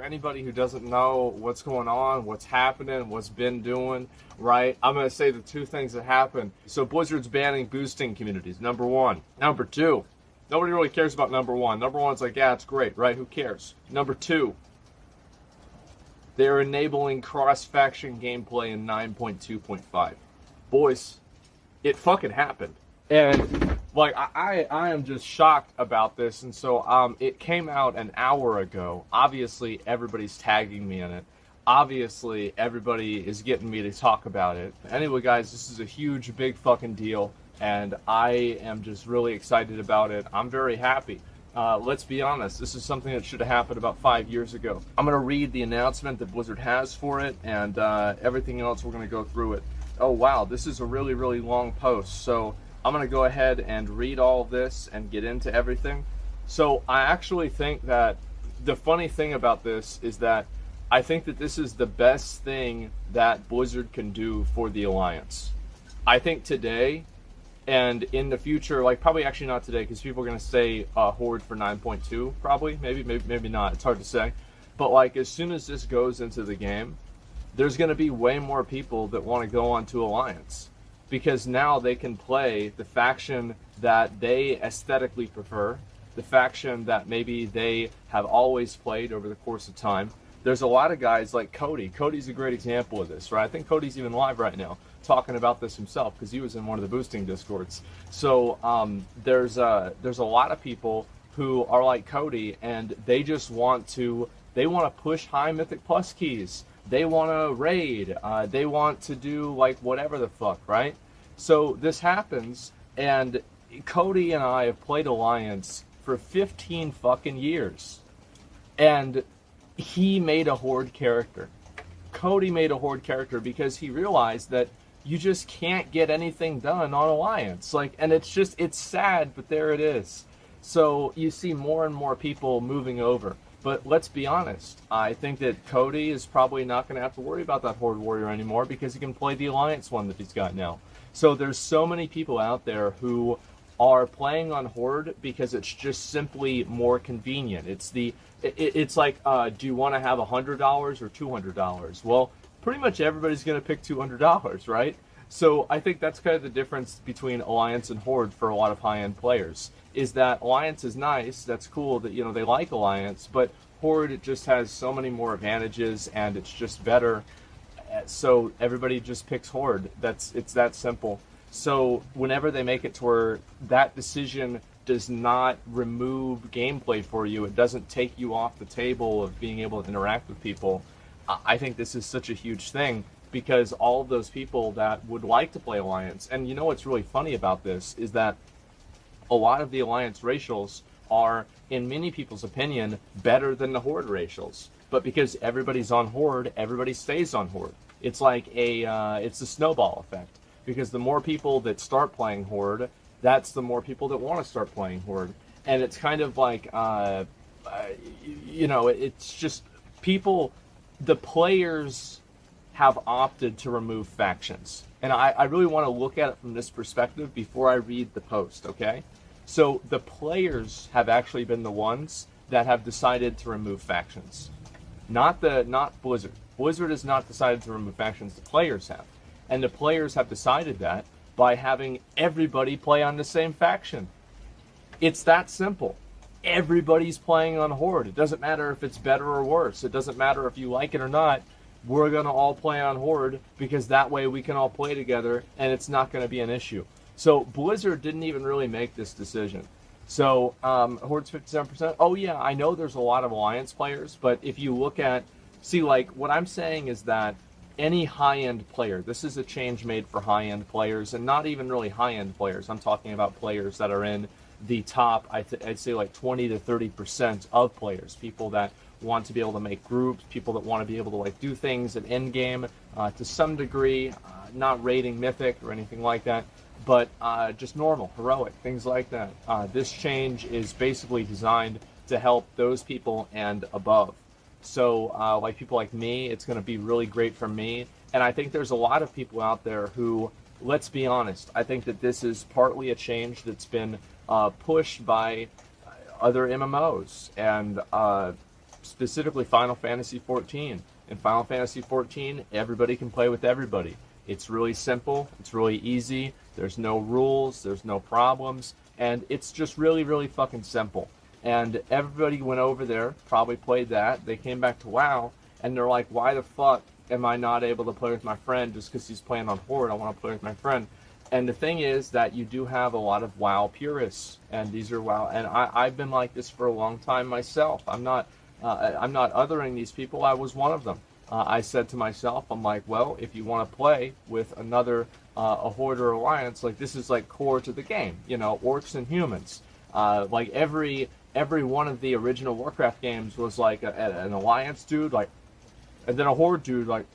For anybody who doesn't know what's going on, what's happening, what's been doing, right? I'm going to say the two things that happened. So Blizzard's banning boosting communities, number one. Number two, nobody really cares about number one. Number one's like, yeah, it's great, right? Who cares? Number two, they're enabling cross-faction gameplay in 9.2.5. Boys, it fucking happened. And like I am just shocked about this, and so it came out an hour ago. Obviously everybody's tagging me in it. Obviously everybody is getting me to talk about it. Anyway guys, this is a huge big fucking deal, and I am just really excited about it. I'm very happy. Let's be honest, this is something that should have happened about 5 years ago. I'm going to read the announcement that Blizzard has for it, and everything else we're going to go through it. Oh wow, this is a really, really long post, so I'm going to go ahead and read all of this and get into everything. So I actually think that the funny thing about this is that I think that this is the best thing that Blizzard can do for the Alliance. I think today and in the future, like probably actually not today because people are going to say Horde for 9.2 probably, maybe not, it's hard to say. But like as soon as this goes into the game, there's going to be way more people that want to go onto Alliance. Because now they can play the faction that they aesthetically prefer, the faction that maybe they have always played over the course of time. There's a lot of guys like Cody. Cody's a great example of this, right? I think Cody's even live right now talking about this himself because he was in one of the boosting discords. So there's a lot of people who are like Cody, and they just want to push high Mythic Plus keys. They want to raid. They want to do like whatever the fuck, right? So this happens, and Cody and I have played Alliance for 15 fucking years. And he made a Horde character. Cody made a Horde character because he realized that you just can't get anything done on Alliance. Like, and it's sad, but there it is. So you see more and more people moving over. But let's be honest, I think that Cody is probably not going to have to worry about that Horde Warrior anymore because he can play the Alliance one that he's got now. So there's so many people out there who are playing on Horde because it's just simply more convenient. It's like, do you want to have $100 or $200? Well, pretty much everybody's going to pick $200, right? So I think that's kind of the difference between Alliance and Horde for a lot of high-end players. Is that Alliance is nice, that's cool that, you know, they like Alliance, but Horde just has so many more advantages and it's just better. So everybody just picks Horde. It's that simple. So whenever they make it to where that decision does not remove gameplay for you, it doesn't take you off the table of being able to interact with people, I think this is such a huge thing because all of those people that would like to play Alliance, and you know what's really funny about this is that a lot of the Alliance racials are, in many people's opinion, better than the Horde racials. But because everybody's on Horde, everybody stays on Horde. It's like it's a snowball effect. Because the more people that start playing Horde, that's the more people that want to start playing Horde. And it's kind of like, you know, it's just people, the players have opted to remove factions. And I really want to look at it from this perspective before I read the post, okay? So the players have actually been the ones that have decided to remove factions. Not Blizzard. Blizzard has not decided to remove factions, the players have. And the players have decided that by having everybody play on the same faction. It's that simple. Everybody's playing on Horde. It doesn't matter if it's better or worse. It doesn't matter if you like it or not. We're going to all play on Horde because that way we can all play together and it's not going to be an issue. So Blizzard didn't even really make this decision. So Horde's 57%. Oh yeah, I know there's a lot of Alliance players, but if you look at, see, like what I'm saying is that any high-end player, this is a change made for high-end players, and not even really high-end players. I'm talking about players that are in the top, I'd say like 20 to 30% of players, people that want to be able to make groups, people that want to be able to like do things at end game to some degree, not raiding Mythic or anything like that, but just normal, heroic, things like that. This change is basically designed to help those people and above. So like people like me, it's going to be really great for me. And I think there's a lot of people out there who, let's be honest, I think that this is partly a change that's been pushed by other MMOs. And specifically Final Fantasy 14. In Final Fantasy 14, everybody can play with everybody. It's really simple, it's really easy, there's no rules, there's no problems, and it's just really, really fucking simple. And everybody went over there, probably played that, they came back to WoW, and they're like, why the fuck am I not able to play with my friend just because he's playing on Horde? I want to play with my friend. And the thing is that you do have a lot of WoW purists, and these are WoW, and I've been like this for a long time myself. I'm not othering these people. I was one of them. I said to myself, I'm like, well, if you want to play with another a Horde or Alliance, like this is like core to the game, you know, orcs and humans. Like every one of the original Warcraft games was like an Alliance dude, like, and then a Horde dude, like,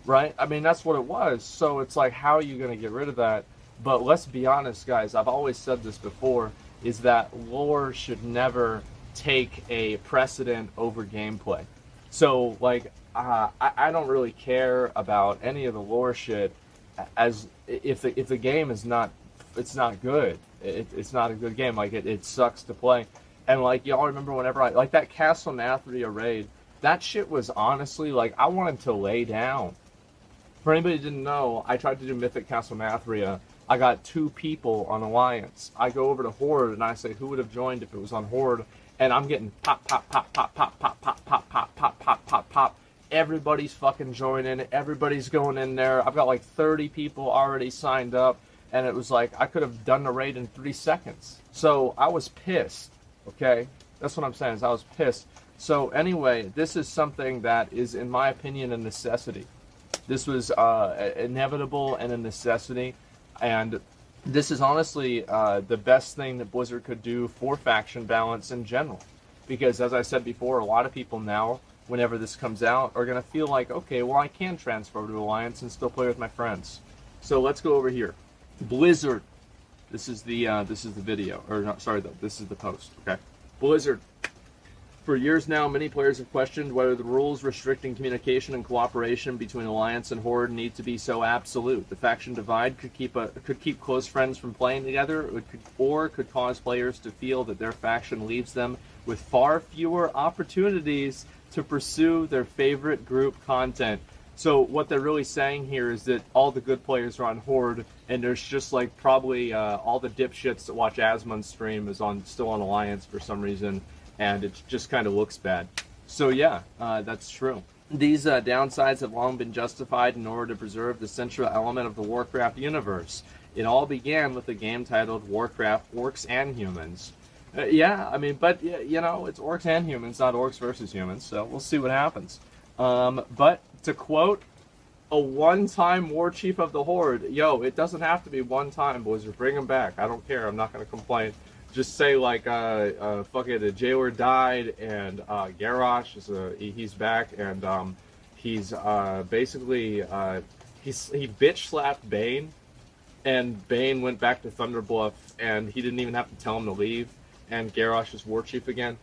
right? I mean, that's what it was. So it's like, how are you going to get rid of that? But let's be honest, guys. I've always said this before, is that lore should never take a precedent over gameplay. So, like, I don't really care about any of the lore shit as if the game is not, it's not good. It's not a good game. Like, it sucks to play. And, like, y'all remember whenever I, like, that Castle Nathria raid, that shit was honestly, like, I wanted to lay down. For anybody who didn't know, I tried to do Mythic Castle Nathria. I got 2 people on Alliance. I go over to Horde and I say, who would have joined if it was on Horde? And I'm getting pop, pop, pop, pop, pop, pop, pop, pop, pop, pop, pop, pop, pop. Everybody's fucking joining. Everybody's going in there. I've got like 30 people already signed up. And it was like, I could have done the raid in 3 seconds. So I was pissed, okay? That's what I'm saying, is I was pissed. So anyway, this is something that is, in my opinion, a necessity. This was inevitable and a necessity. And this is honestly the best thing that Blizzard could do for faction balance in general. Because as I said before, a lot of people now, whenever this comes out, are going to feel like, okay, well, I can transfer to Alliance and still play with my friends. So let's go over here. Blizzard. This is the video, or not, sorry, this is the post. Okay, Blizzard. For years now, many players have questioned whether the rules restricting communication and cooperation between Alliance and Horde need to be so absolute. The faction divide could keep close friends from playing together, or could cause players to feel that their faction leaves them with far fewer opportunities to pursue their favorite group content. So what they're really saying here is that all the good players are on Horde, and there's just like probably all the dipshits that watch Asmongold stream is still on Alliance for some reason, and it just kind of looks bad. So yeah, that's true. These downsides have long been justified in order to preserve the central element of the Warcraft universe. It all began with a game titled Warcraft Orcs and Humans. Yeah, I mean, but you know, it's orcs and humans, not orcs versus humans, so we'll see what happens. But to quote a one-time war chief of the Horde, yo, it doesn't have to be one time, Blizzard. Bring him back. I don't care. I'm not going to complain. Just say, like, fucking a jailer died, and Garrosh is he's back, and he's basically he bitch-slapped Bane, and Bane went back to Thunderbluff, and he didn't even have to tell him to leave, and Garrosh is war chief again.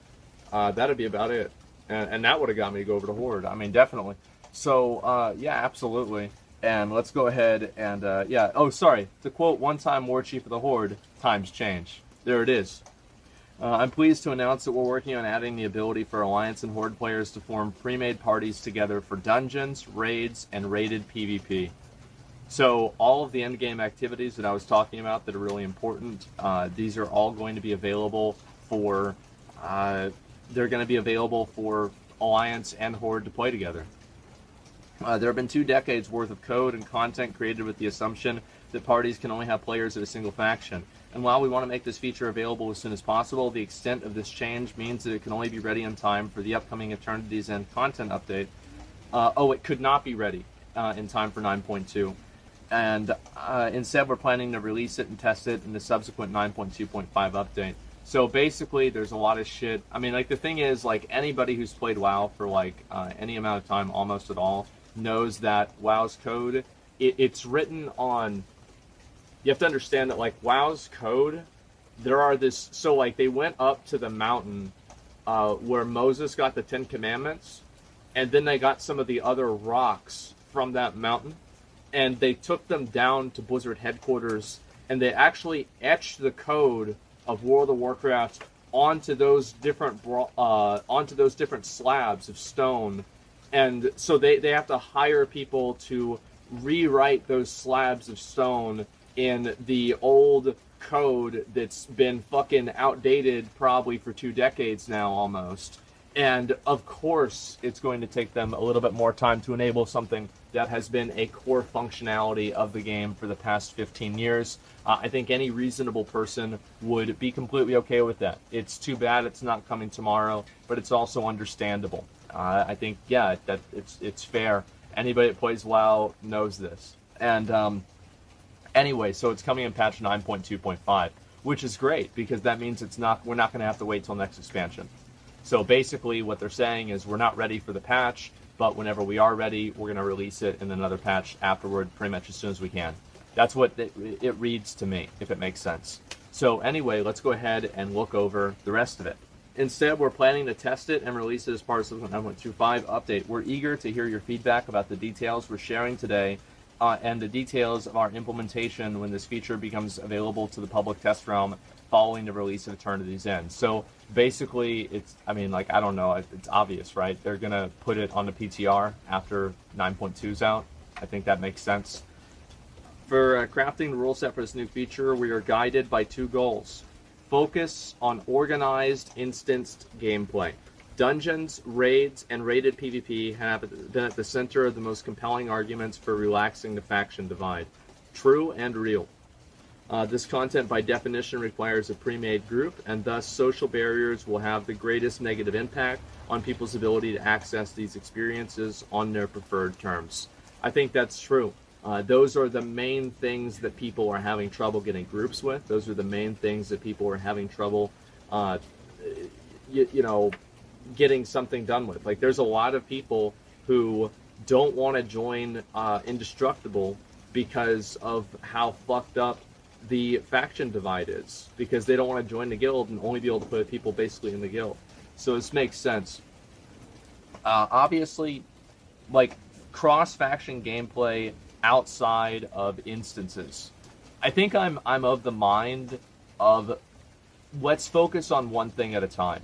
That'd be about it. And that would have got me to go over to Horde. I mean, definitely. So, yeah, absolutely. And let's go ahead and, yeah. Oh, sorry. To quote one-time War Chief of the Horde, times change. There it is. I'm pleased to announce that we're working on adding the ability for Alliance and Horde players to form pre-made parties together for dungeons, raids, and raided PvP. So all of the endgame activities that I was talking about that are really important, these are all going to be available for... they're going to be available for Alliance and Horde to play together. There have been 2 decades worth of code and content created with the assumption that parties can only have players of a single faction. And while we want to make this feature available as soon as possible, the extent of this change means that it can only be ready in time for the upcoming Eternity's End content update. It could not be ready in time for 9.2. And instead, we're planning to release it and test it in the subsequent 9.2.5 update. So basically, there's a lot of shit. I mean, like, the thing is, like, anybody who's played WoW for, like, any amount of time, almost at all, knows that WoW's code, it's written on... You have to understand that, like, WoW's code, there are this... So, like, they went up to the mountain where Moses got the 10 Commandments, and then they got some of the other rocks from that mountain, and they took them down to Blizzard headquarters, and they actually etched the code of World of Warcraft onto those different slabs of stone, and so they have to hire people to rewrite those slabs of stone in the old code that's been fucking outdated probably for 2 decades now almost. And of course it's going to take them a little bit more time to enable something that has been a core functionality of the game for the past 15 years. I think any reasonable person would be completely okay with that. It's too bad it's not coming tomorrow, but it's also understandable. I think, yeah, that it's fair. Anybody that plays WoW knows this. And anyway, so it's coming in patch 9.2.5, which is great because that means we're not going to have to wait till next expansion. So basically what they're saying is we're not ready for the patch, but whenever we are ready, we're going to release it in another patch afterward, pretty much as soon as we can. That's what it reads to me, if it makes sense. So anyway, let's go ahead and look over the rest of it. Instead, we're planning to test it and release it as part of the 9.25 update. We're eager to hear your feedback about the details we're sharing today and the details of our implementation when this feature becomes available to the public test realm following the release of Eternity's End. So basically, I don't know, it's obvious, right? They're going to put it on the PTR after 9.2's out. I think that makes sense. For crafting the rule set for this new feature, we are guided by 2 goals. Focus on organized, instanced gameplay. Dungeons, raids, and raided PvP have been at the center of the most compelling arguments for relaxing the faction divide. True and real. This content by definition requires a pre-made group, and thus social barriers will have the greatest negative impact on people's ability to access these experiences on their preferred terms. I think that's true. Those are the main things that people are having trouble getting groups with. Those are the main things that people are having trouble, getting something done with. Like, there's a lot of people who don't want to join Indestructible because of how fucked up the faction divide is, because they don't want to join the guild and only be able to put people basically in the guild. So this makes sense. Obviously, like, cross-faction gameplay outside of instances. I think I'm of the mind of let's focus on one thing at a time.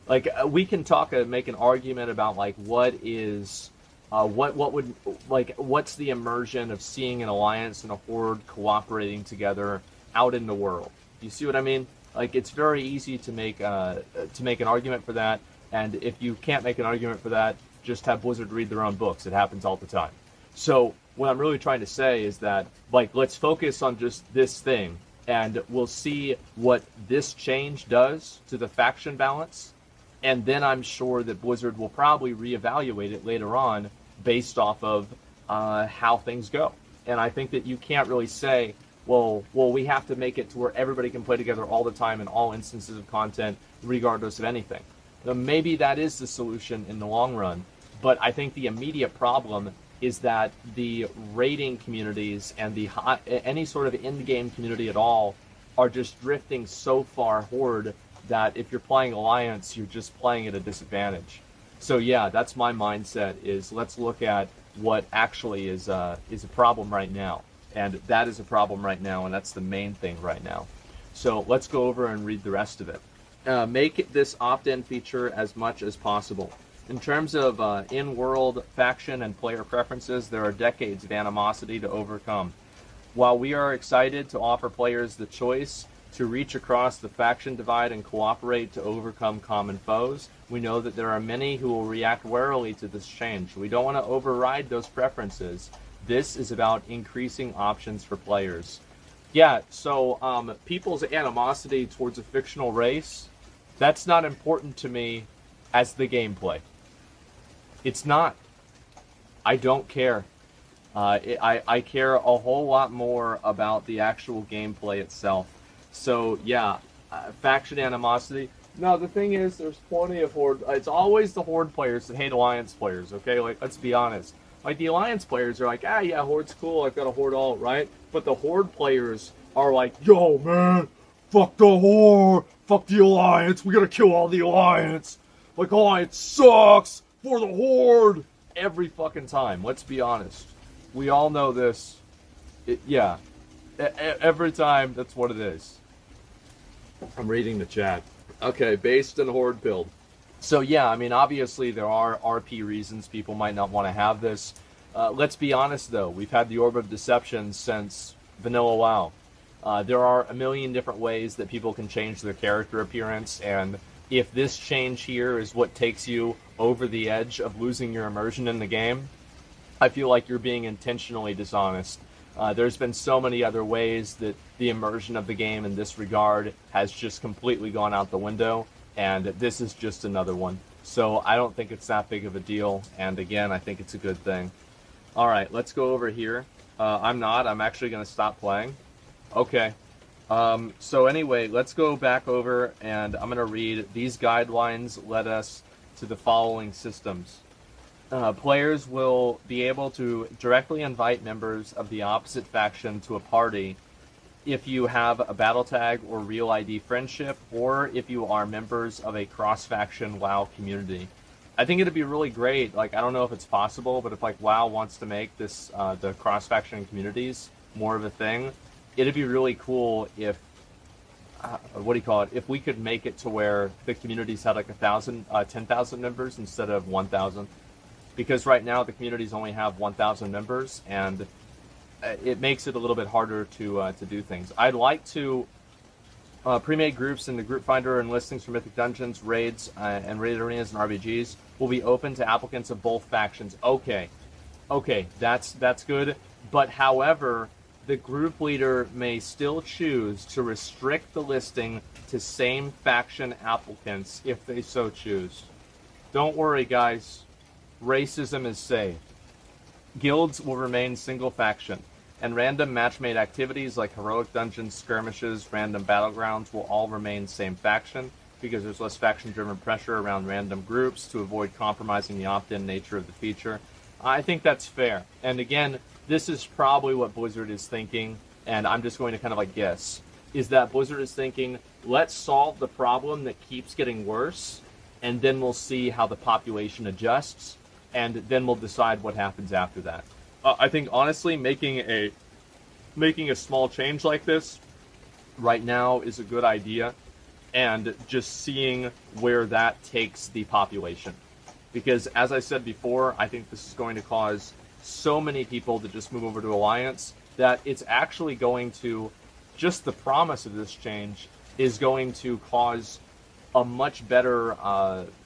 Like, we can make an argument about like what's the immersion of seeing an alliance and a horde cooperating together out in the world. You see what I mean? Like, it's very easy to make an argument for that, and if you can't make an argument for that, just have Blizzard read their own books. It happens all the time. So what I'm really trying to say is that, like, let's focus on just this thing, and we'll see what this change does to the faction balance, and then I'm sure that Blizzard will probably reevaluate it later on based off of how things go. And I think that you can't really say, well, we have to make it to where everybody can play together all the time in all instances of content, regardless of anything. Now, maybe that is the solution in the long run, but I think the immediate problem is that the raiding communities and any sort of in-game community at all are just drifting so far Horde that if you're playing Alliance, you're just playing at a disadvantage. So yeah, that's my mindset, is let's look at what actually is a problem right now. And that is a problem right now, and that's the main thing right now. So let's go over and read the rest of it. Make this opt-in feature as much as possible. In terms of in-world faction and player preferences, there are decades of animosity to overcome. While we are excited to offer players the choice to reach across the faction divide and cooperate to overcome common foes, we know that there are many who will react warily to this change. We don't want to override those preferences. This is about increasing options for players. Yeah, so people's animosity towards a fictional race, that's not important to me as the gameplay. It's not. I don't care. I care a whole lot more about the actual gameplay itself. So yeah, faction animosity. No, the thing is, there's plenty of Horde. It's always the Horde players that hate Alliance players, okay? Like, let's be honest. Like, the Alliance players are like, yeah, Horde's cool, I've got a Horde alt, right? But the Horde players are like, yo, man, fuck the Horde, fuck the Alliance, we gotta kill all the Alliance. Like, Alliance sucks for the Horde. Every fucking time, let's be honest. We all know this. Every time, that's what it is. I'm reading the chat. Okay, based and Horde build. So yeah, I mean, obviously there are RP reasons people might not want to have this. Let's be honest though, we've had the Orb of Deception since Vanilla WoW. There are a million different ways that people can change their character appearance, and if this change here is what takes you over the edge of losing your immersion in the game, I feel like you're being intentionally dishonest. There's been so many other ways that the immersion of the game in this regard has just completely gone out the window, and this is just another one. So I don't think it's that big of a deal, and again, I think it's a good thing. Alright, let's go over here. I'm actually going to stop playing. Okay. So anyway, let's go back over, and I'm going to read, these guidelines led us to the following systems. Players will be able to directly invite members of the opposite faction to a party if you have a battle tag or real ID friendship, or if you are members of a cross-faction WoW community. I think it'd be really great, like, I don't know if it's possible, but if, like, WoW wants to make this, the cross-faction communities more of a thing, it'd be really cool if, if we could make it to where the communities had, like, 10,000 members instead of 1,000. Because right now the communities only have 1,000 members, and it makes it a little bit harder to do things. I'd like to pre-made groups in the group finder and listings for Mythic Dungeons, raids, and raid arenas and RBGs will be open to applicants of both factions. Okay, that's good. But however, the group leader may still choose to restrict the listing to same faction applicants if they so choose. Don't worry, guys. Racism is safe. Guilds will remain single faction, and random match-made activities like heroic dungeons, skirmishes, random battlegrounds will all remain same faction, because there's less faction-driven pressure around random groups to avoid compromising the opt-in nature of the feature. I think that's fair. And again, this is probably what Blizzard is thinking, and I'm just going to kind of like guess, is that Blizzard is thinking, let's solve the problem that keeps getting worse, and then we'll see how the population adjusts, and then we'll decide what happens after that. I think honestly, making a small change like this right now is a good idea, and just seeing where that takes the population. Because as I said before, I think this is going to cause so many people to just move over to Alliance that it's actually going to, just the promise of this change is going to cause a much better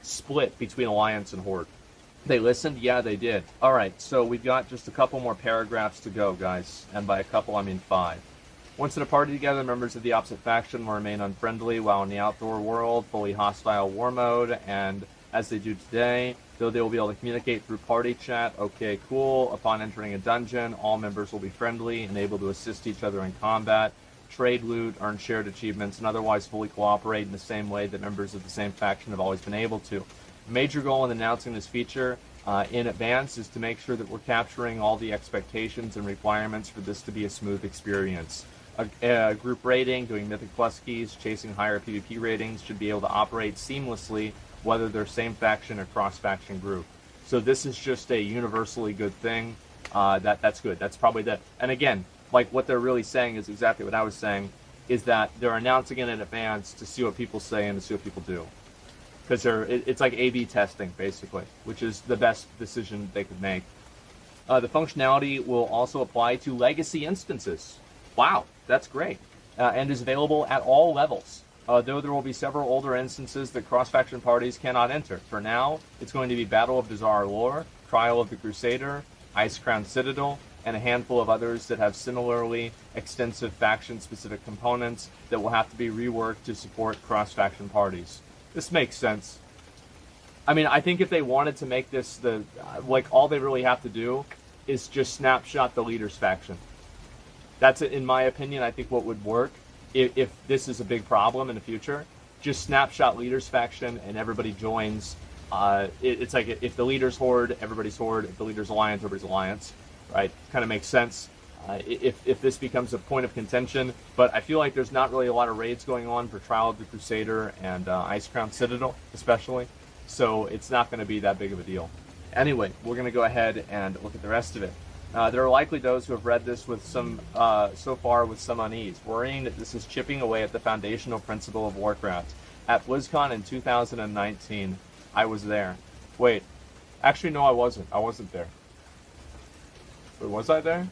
split between Alliance and Horde. They listened? Yeah, they did. Alright, so we've got just a couple more paragraphs to go, guys. And by a couple, I mean 5. Once in a party together, members of the opposite faction will remain unfriendly while in the outdoor world, fully hostile war mode, and as they do today, though they will be able to communicate through party chat. Okay, cool. Upon entering a dungeon, all members will be friendly and able to assist each other in combat, trade loot, earn shared achievements, and otherwise fully cooperate in the same way that members of the same faction have always been able to. A major goal in announcing this feature in advance is to make sure that we're capturing all the expectations and requirements for this to be a smooth experience. A group rating, doing Mythic Plus keys, chasing higher PvP ratings should be able to operate seamlessly whether they're same faction or cross-faction group. So this is just a universally good thing. That's good. That's probably the... And again, like what they're really saying is exactly what I was saying, is that they're announcing it in advance to see what people say and to see what people do. Because it's like A/B testing, basically, which is the best decision they could make. The functionality will also apply to legacy instances. Wow, that's great. And is available at all levels. Though there will be several older instances that cross-faction parties cannot enter. For now, it's going to be Battle of Dazar Lore, Trial of the Crusader, Icecrown Citadel, and a handful of others that have similarly extensive faction-specific components that will have to be reworked to support cross-faction parties. This makes sense. I mean, I think if they wanted to make this all they really have to do is just snapshot the leaders faction. That's, in my opinion, I think what would work if this is a big problem in the future. Just snapshot leaders faction and everybody joins. It's like if the leaders Horde, everybody's Horde. If the leaders Alliance, everybody's Alliance. Right? Kind of makes sense. If this becomes a point of contention, but I feel like there's not really a lot of raids going on for Trial of the Crusader and Icecrown Citadel, especially, so it's not going to be that big of a deal. Anyway, we're going to go ahead and look at the rest of it. There are likely those who have read this with so far with some unease, worrying that this is chipping away at the foundational principle of Warcraft, At BlizzCon in 2019, I was there. Wait, actually no, I wasn't. I wasn't there. Wait, was I there?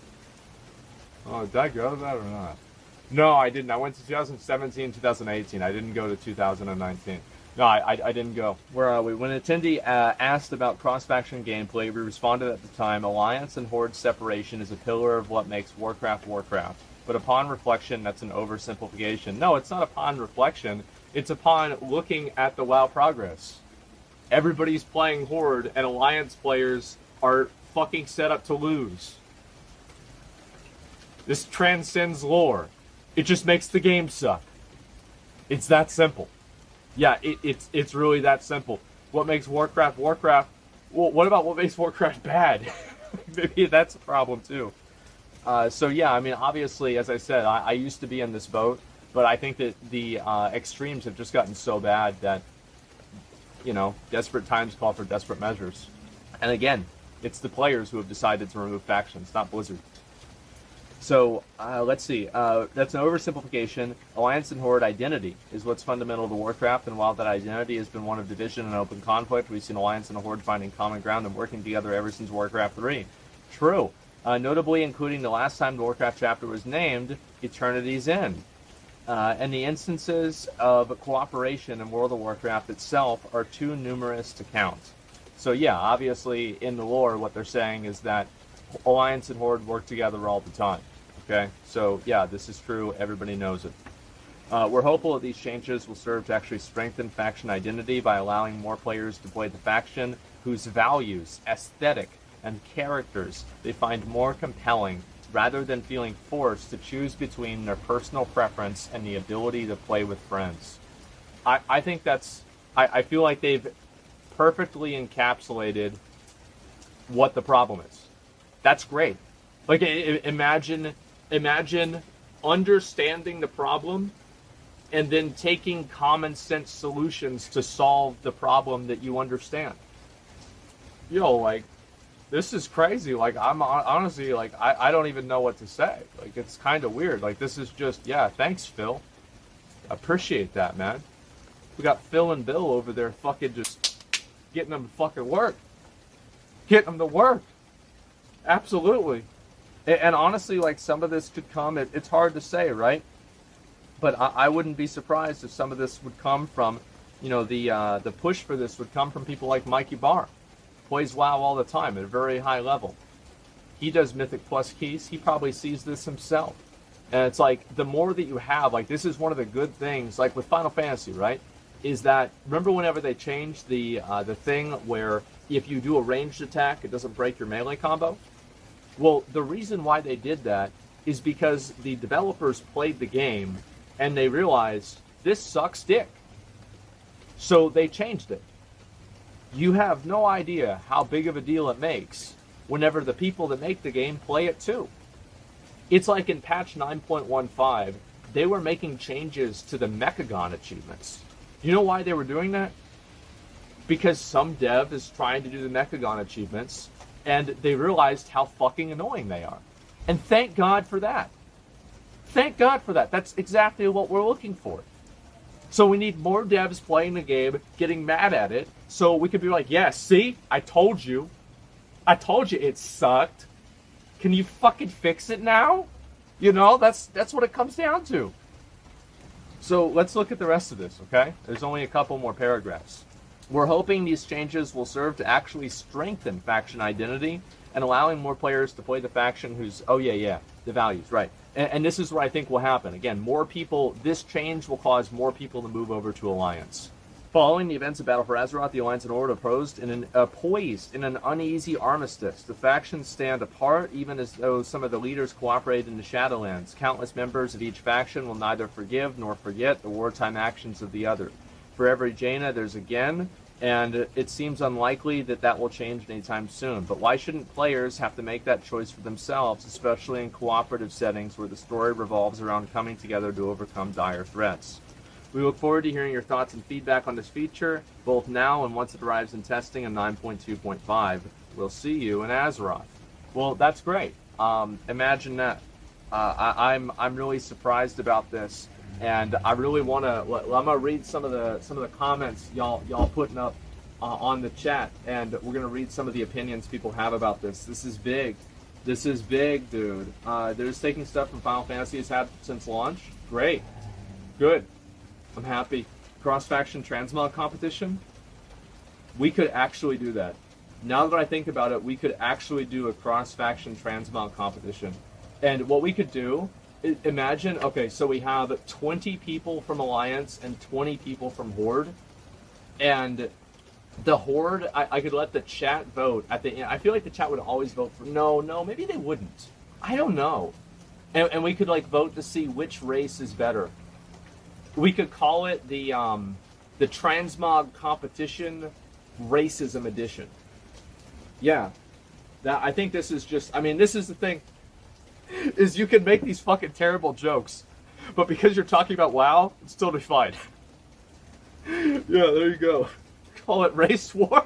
Oh, did I go to that or not? No, I didn't. I went to 2017, 2018. I didn't go to 2019. No, I didn't go. Where are we? When an attendee asked about cross-faction gameplay, we responded at the time, Alliance and Horde separation is a pillar of what makes Warcraft Warcraft. But upon reflection, that's an oversimplification. No, it's not upon reflection. It's upon looking at the WoW progress. Everybody's playing Horde, and Alliance players are fucking set up to lose. This transcends lore. It just makes the game suck. It's that simple. Yeah, it's really that simple. What makes Warcraft Warcraft? Well, what about what makes Warcraft bad? Maybe that's a problem too. So yeah, I mean, obviously, as I said, I used to be in this boat, but I think that the extremes have just gotten so bad that, you know, desperate times call for desperate measures. And again, it's the players who have decided to remove factions, not Blizzard. So, let's see. That's an oversimplification. Alliance and Horde identity is what's fundamental to Warcraft, and while that identity has been one of division and open conflict, we've seen Alliance and Horde finding common ground and working together ever since Warcraft 3. True. Notably, including the last time the Warcraft chapter was named, Eternity's End. And the instances of cooperation in World of Warcraft itself are too numerous to count. So yeah, obviously, in the lore, what they're saying is that Alliance and Horde work together all the time. Okay, so yeah, this is true. Everybody knows it. We're hopeful that these changes will serve to actually strengthen faction identity by allowing more players to play the faction whose values, aesthetic, and characters they find more compelling, rather than feeling forced to choose between their personal preference and the ability to play with friends. I think that's... I feel like they've perfectly encapsulated what the problem is. That's great. Like, imagine understanding the problem and then taking common sense solutions to solve the problem that you understand. Yo, like, this is crazy. Like, I'm honestly, like, I don't even know what to say. Like, it's kind of weird. Like, this is just, yeah, thanks, Phil. Appreciate that, man. We got Phil and Bill over there fucking just getting them to fucking work. Getting them to work. Absolutely. And honestly, like, some of this could come, it's hard to say, right? But I wouldn't be surprised if some of this would come from, you know, the push for this would come from people like Mikey Barr. Plays WoW all the time at a very high level. He does Mythic Plus keys. He probably sees this himself. And it's like, the more that you have, like, this is one of the good things, like with Final Fantasy, right? Is that, remember whenever they changed the thing where if you do a ranged attack, it doesn't break your melee combo? Well, the reason why they did that is because the developers played the game and they realized this sucks dick. So they changed it. You have no idea how big of a deal it makes whenever the people that make the game play it too. It's like in patch 9.15, they were making changes to the Mechagon achievements. You know why they were doing that? Because some dev is trying to do the Mechagon achievements, and they realized how fucking annoying they are. And thank God for that. Thank God for that. That's exactly what we're looking for. So we need more devs playing the game, getting mad at it, so we could be like, yeah, see? I told you. I told you it sucked. Can you fucking fix it now? You know, that's what it comes down to. So let's look at the rest of this, okay? There's only a couple more paragraphs. We're hoping these changes will serve to actually strengthen faction identity and allowing more players to play the faction whose, the values, right. And this is what I think will happen. Again, more people, this change will cause more people to move over to Alliance. Following the events of Battle for Azeroth, the Alliance and Horde are poised in an uneasy armistice. The factions stand apart, even as though some of the leaders cooperate in the Shadowlands. Countless members of each faction will neither forgive nor forget the wartime actions of the other. For every Jaina, there's a Gen, and it seems unlikely that that will change anytime soon. But why shouldn't players have to make that choice for themselves, especially in cooperative settings where the story revolves around coming together to overcome dire threats? We look forward to hearing your thoughts and feedback on this feature, both now and once it arrives in testing in 9.2.5. We'll see you in Azeroth. Well, that's great. Imagine that. I'm really surprised about this. And I really want to. I'm gonna read some of the comments y'all putting up on the chat, and we're gonna read some of the opinions people have about this. This is big. This is big, dude. They're just taking stuff from Final Fantasy has had since launch. Great, good. I'm happy. Cross-faction transmog competition. We could actually do that. Now that I think about it, we could actually do a cross-faction transmog competition. And what we could do, imagine, okay, so we have 20 people from Alliance and 20 people from Horde. And the Horde, I could let the chat vote at the end. I feel like the chat would always vote for, no, maybe they wouldn't. I don't know. And we could like vote to see which race is better. We could call it the Transmog Competition Racism Edition. Yeah. I think this is just, I mean, this is the thing, is you can make these fucking terrible jokes, but because you're talking about WoW, it's totally fine. Yeah, there you go. Call it Race Wars.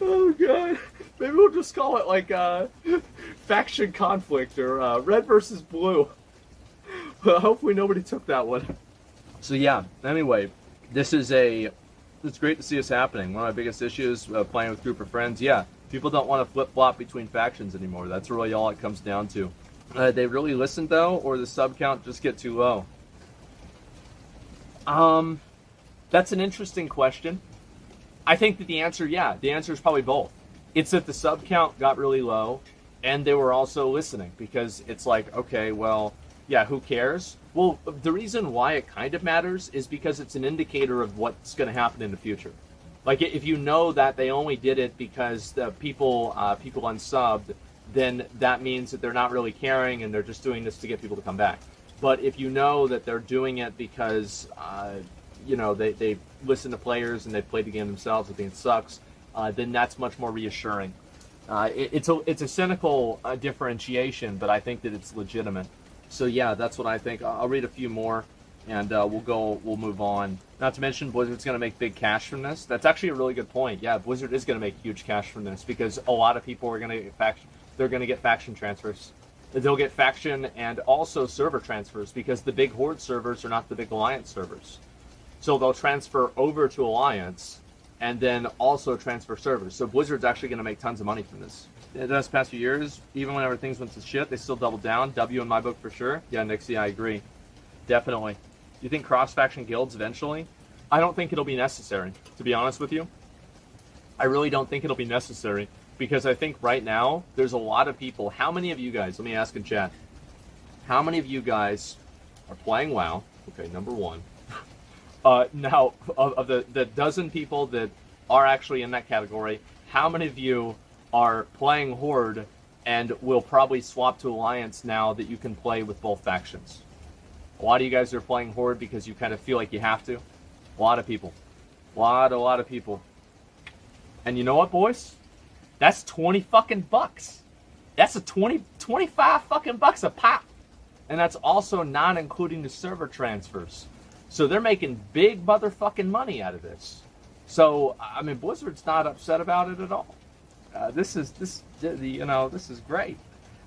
Oh god. Maybe we'll just call it like faction conflict or red versus blue. Well, hopefully nobody took that one. So yeah, anyway, it's great to see this happening. One of my biggest issues playing with a group of friends, yeah, people don't want to flip-flop between factions anymore. That's really all it comes down to. They really listen though, or the sub count just get too low? That's an interesting question. I think that the answer is probably both. It's that the sub count got really low, and they were also listening, because it's like, okay, well, yeah, who cares? Well, the reason why it kind of matters is because it's an indicator of what's going to happen in the future. Like, if you know that they only did it because the people unsubbed, then that means that they're not really caring and they're just doing this to get people to come back. But if you know that they're doing it because, they listen to players and they played the game themselves, I think it sucks, then that's much more reassuring. It's a cynical differentiation, but I think that it's legitimate. So yeah, that's what I think. I'll read a few more, and we'll move on. Not to mention, Blizzard's going to make big cash from this. That's actually a really good point. Yeah, Blizzard is going to make huge cash from this, because a lot of people are going to get faction. They're going to get faction transfers. They'll get faction and also server transfers, because the big Horde servers are not the big Alliance servers. So they'll transfer over to Alliance, and then also transfer servers. So Blizzard's actually going to make tons of money from this. In the past few years, even whenever things went to shit, they still doubled down. W in my book for sure. Yeah, Nixie, I agree. Definitely. Do you think cross-faction guilds eventually? I don't think it'll be necessary, to be honest with you. I really don't think it'll be necessary, because I think right now, there's a lot of people. How many of you guys, let me ask in chat, how many of you guys are playing WoW? Okay, number one. Now, of the dozen people that are actually in that category, how many of you are playing Horde and will probably swap to Alliance now that you can play with both factions? A lot of you guys are playing Horde because you kind of feel like you have to. A lot of people. A lot of people. And you know what, boys? That's 20 fucking bucks. That's a 25 fucking bucks a pop. And that's also not including the server transfers. So they're making big motherfucking money out of this. So, I mean, Blizzard's not upset about it at all. This is great.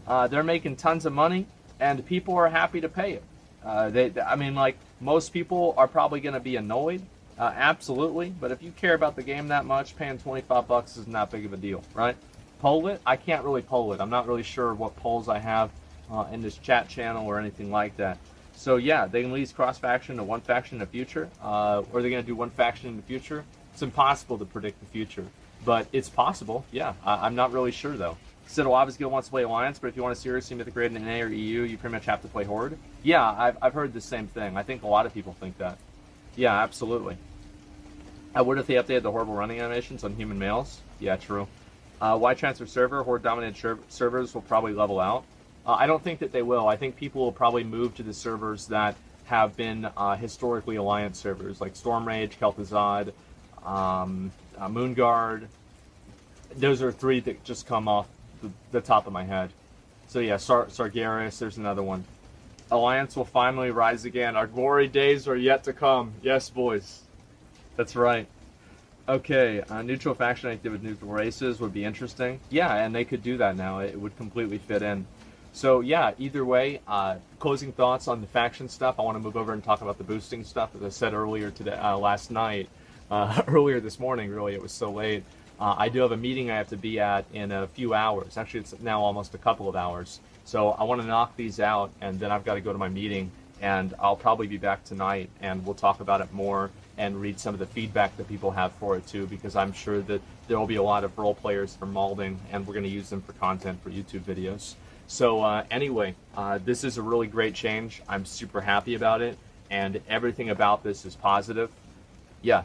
They're making tons of money, and people are happy to pay it. Most people are probably going to be annoyed, absolutely. But if you care about the game that much, paying 25 bucks is not big of a deal, right? Poll it? I can't really poll it. I'm not really sure what polls I have in this chat channel or anything like that. So yeah, they can lease cross-faction to one faction in the future, or they're going to do one faction in the future. It's impossible to predict the future, but it's possible. Yeah, I'm not really sure though. Sid Guild wants to play Alliance, but if you want to seriously mythic grade in NA or EU, you pretty much have to play Horde. Yeah, I've heard the same thing. I think a lot of people think that. Yeah, absolutely. What if they updated the horrible running animations on human males? Yeah, true. Why transfer server? Horde-dominated servers will probably level out. I don't think that they will. I think people will probably move to the servers that have been historically Alliance servers, like Stormrage, Kel'Thuzad, Moonguard. Those are three that just come off the top of my head. So yeah, Sargeras, there's another one. Alliance will finally rise again. Our glory days are yet to come. Yes, boys. That's right. Okay, neutral faction active with neutral races would be interesting. Yeah, and they could do that now. It would completely fit in. So yeah, either way, closing thoughts on the faction stuff. I want to move over and talk about the boosting stuff. As I said earlier today, last night, earlier this morning, really, it was so late. I do have a meeting I have to be at in a few hours. Actually, it's now almost a couple of hours. So I want to knock these out, and then I've got to go to my meeting, and I'll probably be back tonight, and we'll talk about it more and read some of the feedback that people have for it too, because I'm sure that there will be a lot of role players from Malding, and we're going to use them for content for YouTube videos. So anyway, this is a really great change. I'm super happy about it, and everything about this is positive. Yeah,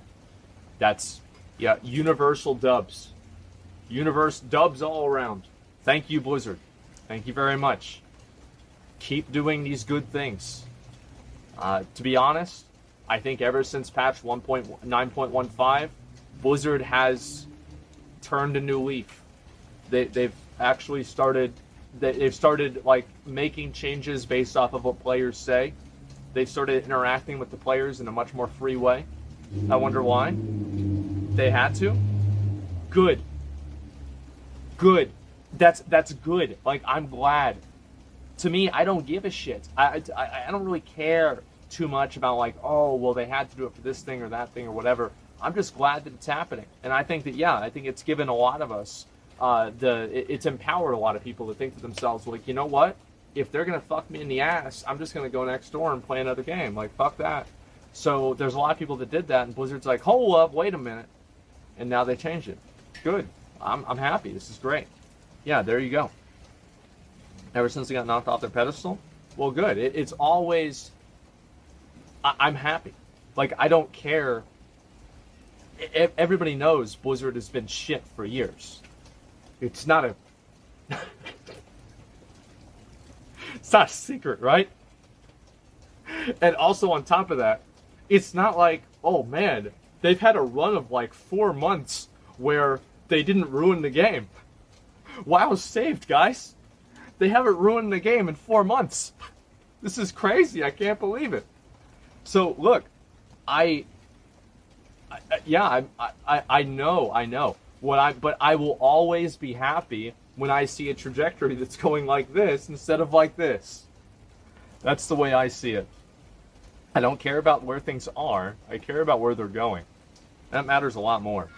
universal dubs. Universe dubs all around. Thank you, Blizzard. Thank you very much. Keep doing these good things. To be honest, I think ever since patch 1.9.15, Blizzard has turned a new leaf. They've actually started. They've started like making changes based off of what players say. They've started interacting with the players in a much more free way. I wonder why. They had to. Good. Good. That's good. Like, I'm glad. To me, I don't give a shit. I don't really care too much about like, oh, well, they had to do it for this thing or that thing or whatever. I'm just glad that it's happening. And I think that, yeah, I think it's given a lot of us, it's empowered a lot of people to think to themselves, like, you know what? If they're going to fuck me in the ass, I'm just going to go next door and play another game. Like, fuck that. So there's a lot of people that did that, and Blizzard's like, hold up, wait a minute. And now they changed it. Good. I'm happy. This is great. Yeah, there you go. Ever since they got knocked off their pedestal? Well, good. It's always... I'm happy. Like, I don't care. Everybody knows Blizzard has been shit for years. It's not a... it's not a secret, right? And also on top of that, it's not like, oh man, they've had a run of like 4 months where they didn't ruin the game. WoW saved, guys. They haven't ruined the game in 4 months. This is crazy. I can't believe it. So look, I know but I will always be happy when I see a trajectory that's going like this instead of like this. That's the way I see it. I don't care about where things are. I care about where they're going. That matters a lot more.